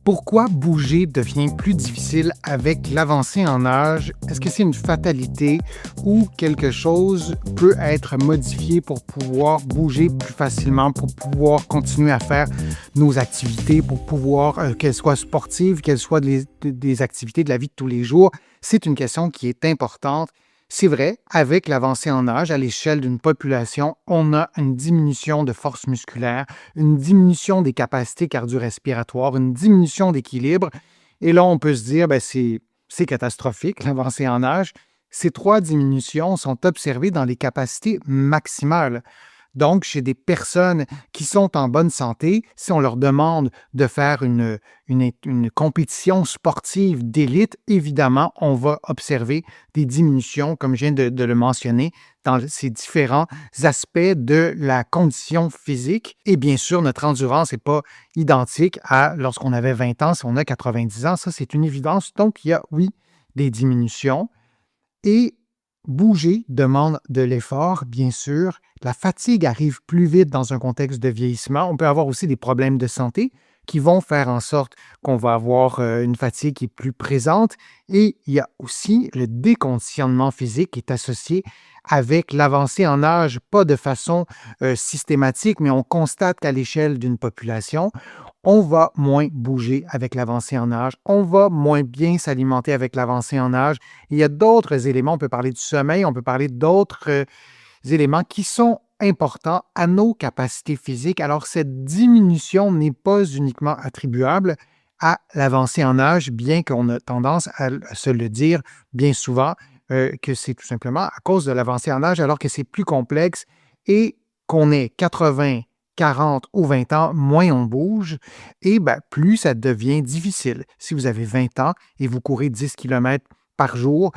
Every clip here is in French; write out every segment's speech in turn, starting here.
Pourquoi bouger devient plus difficile avec l'avancée en âge? Est-ce que c'est une fatalité ou quelque chose peut être modifié pour pouvoir bouger plus facilement, pour pouvoir continuer à faire nos activités, pour pouvoir, qu'elles soient sportives, qu'elles soient des activités de la vie de tous les jours? C'est une question qui est importante. C'est vrai, avec l'avancée en âge, à l'échelle d'une population, on a une diminution de force musculaire, une diminution des capacités cardio-respiratoires, une diminution d'équilibre. Et là, on peut se dire, ben, c'est catastrophique, l'avancée en âge. Ces trois diminutions sont observées dans les capacités maximales. Donc, chez des personnes qui sont en bonne santé, si on leur demande de faire une compétition sportive d'élite, évidemment, on va observer des diminutions, comme je viens de le mentionner, dans ces différents aspects de la condition physique. Et bien sûr, notre endurance n'est pas identique à lorsqu'on avait 20 ans, si on a 90 ans. Ça, c'est une évidence. Donc, il y a, oui, des diminutions. Et bouger demande de l'effort, bien sûr. La fatigue arrive plus vite dans un contexte de vieillissement. On peut avoir aussi des problèmes de santé qui vont faire en sorte qu'on va avoir une fatigue qui est plus présente. Et il y a aussi le déconditionnement physique qui est associé avec l'avancée en âge, pas de façon systématique, mais on constate qu'à l'échelle d'une population, on va moins bouger avec l'avancée en âge, on va moins bien s'alimenter avec l'avancée en âge. Il y a d'autres éléments, on peut parler du sommeil, on peut parler d'autres éléments qui sont importants à nos capacités physiques. Alors, cette diminution n'est pas uniquement attribuable à l'avancée en âge, bien qu'on a tendance à se le dire bien souvent, que c'est tout simplement à cause de l'avancée en âge, alors que c'est plus complexe et qu'on ait 80, 40 ou 20 ans, moins on bouge et ben, plus ça devient difficile. Si vous avez 20 ans et vous courez 10 km par jour,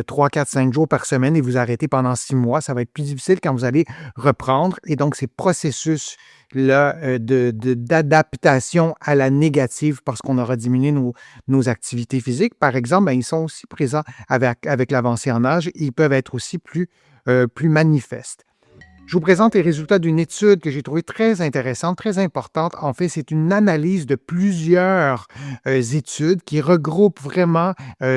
3, 4, 5 jours par semaine et vous arrêtez pendant 6 mois, ça va être plus difficile quand vous allez reprendre. Et donc, ces processus-là d'adaptation à la négative parce qu'on aura diminué nos activités physiques, par exemple, ben, ils sont aussi présents avec l'avancée en âge et ils peuvent être aussi plus manifestes. Je vous présente les résultats d'une étude que j'ai trouvée très intéressante, très importante. En fait, c'est une analyse de plusieurs études qui regroupent vraiment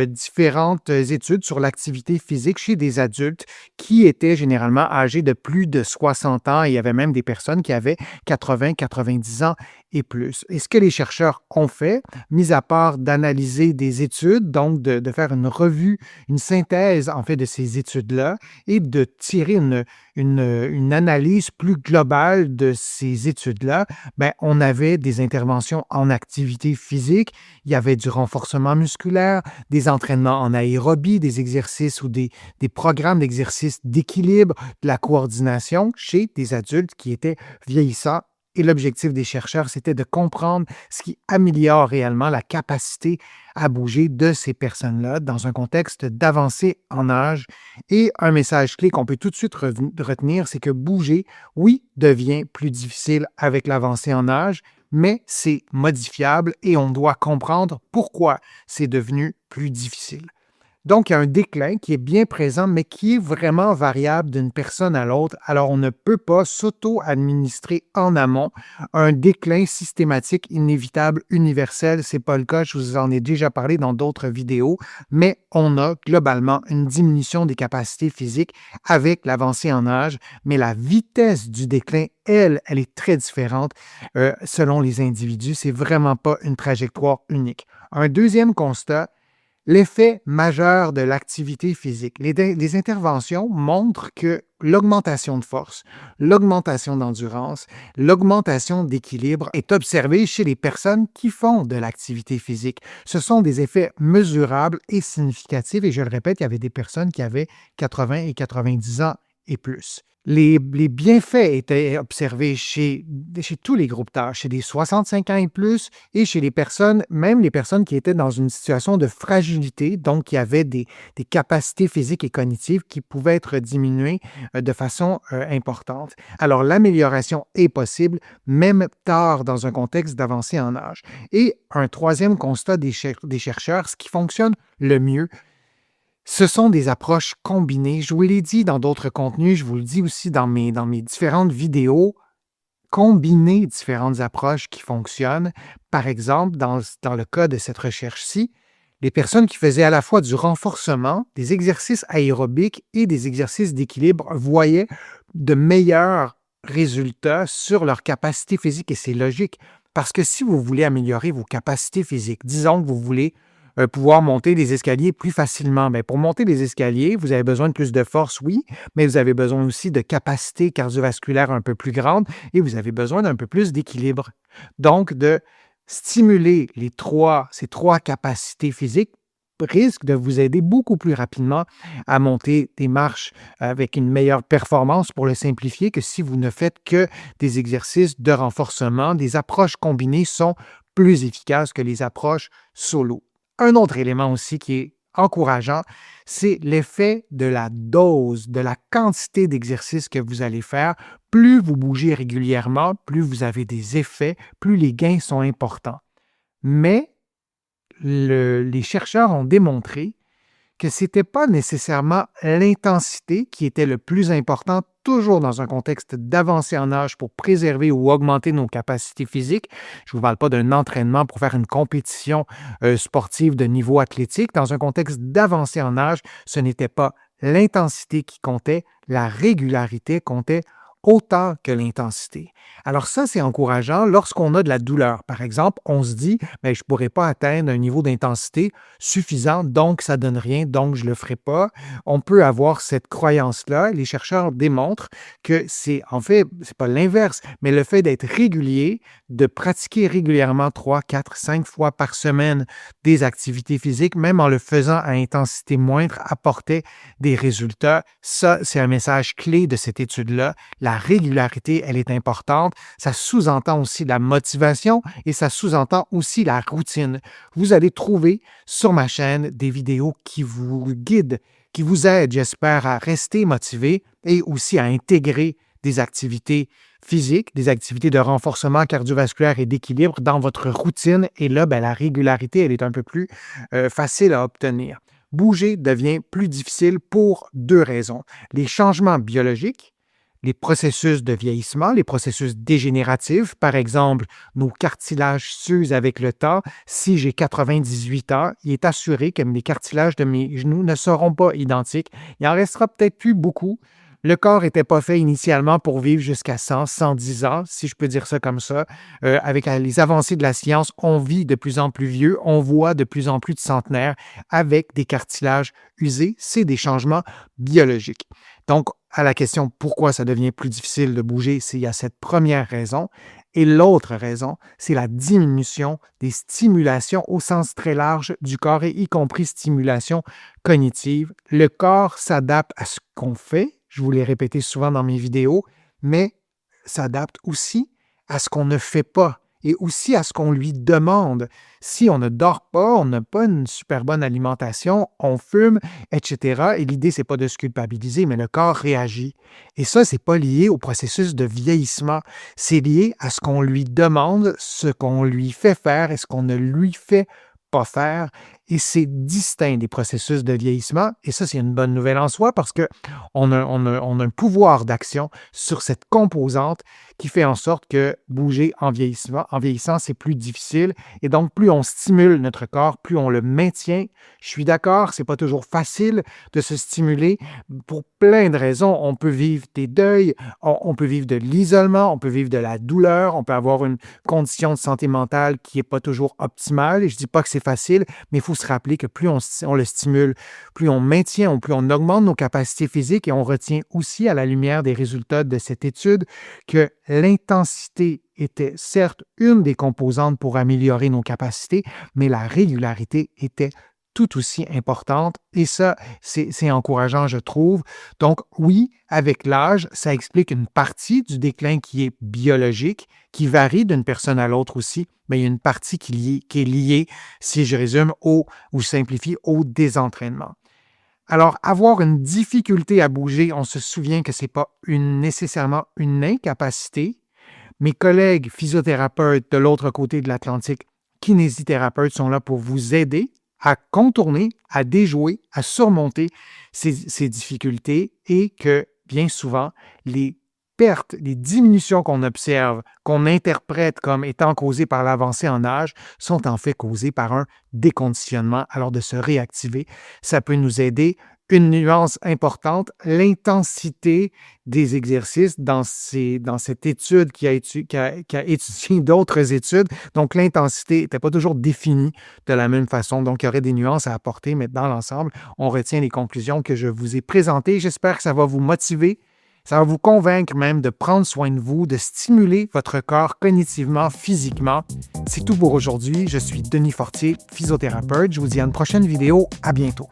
différentes études sur l'activité physique chez des adultes qui étaient généralement âgés de plus de 60 ans. Il y avait même des personnes qui avaient 80, 90 ans et plus. Et ce que les chercheurs ont fait, mis à part d'analyser des études, donc de faire une revue, une synthèse en fait de ces études-là et de tirer une analyse plus globale de ces études-là, ben, on avait des interventions en activité physique, il y avait du renforcement musculaire, des entraînements en aérobie, des exercices ou des programmes d'exercice d'équilibre, de la coordination chez des adultes qui étaient vieillissants. Et l'objectif des chercheurs, c'était de comprendre ce qui améliore réellement la capacité à bouger de ces personnes-là dans un contexte d'avancée en âge. Et un message clé qu'on peut tout de suite retenir, c'est que bouger, oui, devient plus difficile avec l'avancée en âge, mais c'est modifiable et on doit comprendre pourquoi c'est devenu plus difficile. Donc, il y a un déclin qui est bien présent, mais qui est vraiment variable d'une personne à l'autre. Alors, on ne peut pas s'auto-administrer en amont un déclin systématique, inévitable, universel. Ce n'est pas le cas, je vous en ai déjà parlé dans d'autres vidéos, mais on a globalement une diminution des capacités physiques avec l'avancée en âge, mais la vitesse du déclin, elle est très différente selon les individus. Ce n'est vraiment pas une trajectoire unique. Un deuxième constat, l'effet majeur de l'activité physique. Les interventions montrent que l'augmentation de force, l'augmentation d'endurance, l'augmentation d'équilibre est observée chez les personnes qui font de l'activité physique. Ce sont des effets mesurables et significatifs et je le répète, il y avait des personnes qui avaient 80 et 90 ans et plus. Les bienfaits étaient observés chez tous les groupes d'âge, chez les 65 ans et plus, et chez les personnes, même les personnes qui étaient dans une situation de fragilité, donc qui avaient des capacités physiques et cognitives qui pouvaient être diminuées de façon importante. Alors, l'amélioration est possible, même tard dans un contexte d'avancée en âge. Et un troisième constat des chercheurs, ce qui fonctionne le mieux, ce sont des approches combinées. Je vous l'ai dit dans d'autres contenus, je vous le dis aussi dans mes différentes vidéos. combiner différentes approches qui fonctionnent. Par exemple, dans le cas de cette recherche-ci, les personnes qui faisaient à la fois du renforcement, des exercices aérobiques et des exercices d'équilibre voyaient de meilleurs résultats sur leur capacité physique et c'est logique parce que si vous voulez améliorer vos capacités physiques, disons que vous voulez pouvoir monter des escaliers plus facilement. Bien, pour monter des escaliers, vous avez besoin de plus de force, oui, mais vous avez besoin aussi de capacité cardiovasculaire un peu plus grande et vous avez besoin d'un peu plus d'équilibre. Donc, de stimuler ces trois capacités physiques risque de vous aider beaucoup plus rapidement à monter des marches avec une meilleure performance pour le simplifier que si vous ne faites que des exercices de renforcement. Des approches combinées sont plus efficaces que les approches solo. Un autre élément aussi qui est encourageant, c'est l'effet de la dose, de la quantité d'exercices que vous allez faire. Plus vous bougez régulièrement, plus vous avez des effets, plus les gains sont importants. Mais les chercheurs ont démontré que ce n'était pas nécessairement l'intensité qui était le plus important, toujours dans un contexte d'avancée en âge pour préserver ou augmenter nos capacités physiques. Je ne vous parle pas d'un entraînement pour faire une compétition sportive de niveau athlétique. Dans un contexte d'avancée en âge, ce n'était pas l'intensité qui comptait, la régularité comptait autant que l'intensité. Alors ça, c'est encourageant lorsqu'on a de la douleur. Par exemple, on se dit, ben, je ne pourrais pas atteindre un niveau d'intensité suffisant, donc ça ne donne rien, donc je ne le ferai pas. On peut avoir cette croyance-là. Les chercheurs démontrent que c'est, en fait, c'est pas l'inverse, mais le fait d'être régulier, de pratiquer régulièrement 3, 4, 5 fois par semaine des activités physiques, même en le faisant à intensité moindre, apportait des résultats. Ça, c'est un message clé de cette étude-là. La régularité, elle est importante. Ça sous-entend aussi la motivation et ça sous-entend aussi la routine. Vous allez trouver sur ma chaîne des vidéos qui vous guident, qui vous aident, j'espère, à rester motivé et aussi à intégrer des activités physiques, des activités de renforcement cardiovasculaire et d'équilibre dans votre routine. Et là, ben, la régularité, elle est un peu plus facile à obtenir. Bouger devient plus difficile pour deux raisons. Les changements biologiques, les processus de vieillissement, les processus dégénératifs. Par exemple, nos cartilages s'usent avec le temps. Si j'ai 98 ans, il est assuré que les cartilages de mes genoux ne seront pas identiques. Il en restera peut-être plus beaucoup. Le corps n'était pas fait initialement pour vivre jusqu'à 100, 110 ans, si je peux dire ça comme ça. Avec les avancées de la science, on vit de plus en plus vieux, on voit de plus en plus de centenaires avec des cartilages usés. C'est des changements biologiques. Donc, à la question pourquoi ça devient plus difficile de bouger, il y a cette première raison. Et l'autre raison, c'est la diminution des stimulations au sens très large du corps, et y compris stimulation cognitive. Le corps s'adapte à ce qu'on fait, je vous l'ai répété souvent dans mes vidéos, mais s'adapte aussi à ce qu'on ne fait pas et aussi à ce qu'on lui demande. Si on ne dort pas, on n'a pas une super bonne alimentation, on fume, etc. Et l'idée, c'est pas de se culpabiliser, mais le corps réagit. Et ça, c'est pas lié au processus de vieillissement. C'est lié à ce qu'on lui demande, ce qu'on lui fait faire et ce qu'on ne lui fait pas faire. Et c'est distinct des processus de vieillissement. Et ça, c'est une bonne nouvelle en soi parce qu'on a un pouvoir d'action sur cette composante qui fait en sorte que bouger en vieillissant, c'est plus difficile. Et donc, plus on stimule notre corps, plus on le maintient. Je suis d'accord, c'est pas toujours facile de se stimuler. Pour plein de raisons, on peut vivre des deuils, on peut vivre de l'isolement, on peut vivre de la douleur, on peut avoir une condition de santé mentale qui n'est pas toujours optimale. Et je dis pas que c'est facile, mais il faut se rappeler que plus on le stimule, plus on maintient, plus on augmente nos capacités physiques et on retient aussi à la lumière des résultats de cette étude que l'intensité était certes une des composantes pour améliorer nos capacités, mais la régularité était tout aussi importante et ça, c'est encourageant, je trouve. Donc oui, avec l'âge, ça explique une partie du déclin qui est biologique, qui varie d'une personne à l'autre aussi, mais il y a une partie qui est liée, si je résume, ou simplifie, au désentraînement. Alors, avoir une difficulté à bouger, on se souvient que ce n'est pas nécessairement une incapacité. Mes collègues physiothérapeutes de l'autre côté de l'Atlantique, kinésithérapeutes, sont là pour vous aider à contourner, à déjouer, à surmonter ces difficultés et que, bien souvent, les pertes, les diminutions qu'on observe, qu'on interprète comme étant causées par l'avancée en âge, sont en fait causées par un déconditionnement. Alors de se réactiver, ça peut nous aider. Une nuance importante, l'intensité des exercices dans cette étude qui a étudié d'autres études. Donc, l'intensité n'était pas toujours définie de la même façon. Donc, il y aurait des nuances à apporter, mais dans l'ensemble, on retient les conclusions que je vous ai présentées. J'espère que ça va vous motiver. Ça va vous convaincre même de prendre soin de vous, de stimuler votre corps cognitivement, physiquement. C'est tout pour aujourd'hui. Je suis Denis Fortier, physiothérapeute. Je vous dis à une prochaine vidéo. À bientôt.